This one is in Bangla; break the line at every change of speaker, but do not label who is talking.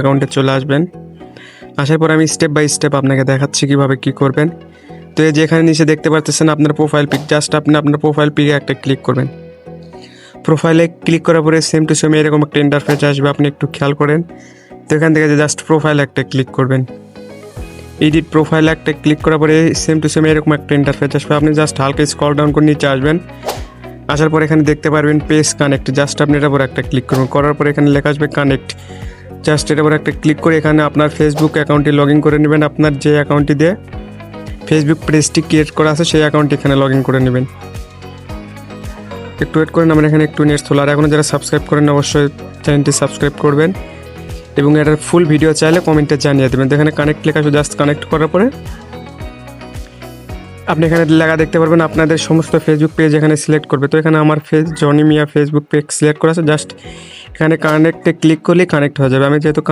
অ্যাকাউন্টে চলে আসবেন। আসার পর আমি স্টেপ বাই স্টেপ আপনাকে দেখাচ্ছি কীভাবে কী করবেন। তো এই যেখানে নিচে দেখতে পাচ্ছেন আপনার প্রোফাইল পিক, জাস্ট আপনি আপনার প্রোফাইল পিকে একটা ক্লিক করবেন। প্রোফাইলে ক্লিক করার পরে সেম টু সেম এরকম একটা ইন্টারফেস আসবে, আপনি একটু খেয়াল করেন। তো এখান থেকে জাস্ট প্রোফাইলে একটা ক্লিক করবেন। এডিট প্রোফাইলে একটা ক্লিক করার পরে সেম টু সেম এরকম একটা ইন্টারফেস আসবে, আপনি জাস্ট হালকা স্ক্রল ডাউন করে নিচে আসবেন। আসার পর এখানে দেখতে পারবেন পেজ কানেক্ট, জাস্ট আপনি এটার উপর একটা ক্লিক করুন। করার পর এখানে লেখা আসবে কানেক্ট, জাস্ট এটার উপর একটা ক্লিক করে এখানে আপনার ফেসবুক অ্যাকাউন্টটি লগ ইন করে নেবেন। আপনার যে অ্যাকাউন্টটি দিয়ে ফেসবুক পেজটি ক্রিয়েট করা আছে সেই অ্যাকাউন্টটি এখানে লগ ইন করে নেবেন। একটু ওয়েট করেন, আমার এখানে একটু নেট চলে। আর এখনও যারা সাবস্ক্রাইব করেন অবশ্যই চ্যানেলটি সাবস্ক্রাইব করবেন এবং এটার ফুল ভিডিও চাইলে কমেন্টে জানিয়ে দেবেন। তো এখানে কানেক্ট লেখা আছে, জাস্ট কানেক্ট করার পরে আপনি এখানে লেখা দেখতে পারবেন আপনাদের সমস্ত ফেসবুক পেজ এখানে সিলেক্ট করবে। তো এখানে আমার জনি মিয়া ফেসবুক পেজ সিলেক্ট করা আছে, জাস্ট এখানে কানেক্টে ক্লিক করলেই কানেক্ট হয়ে যাবে। আমি যেহেতু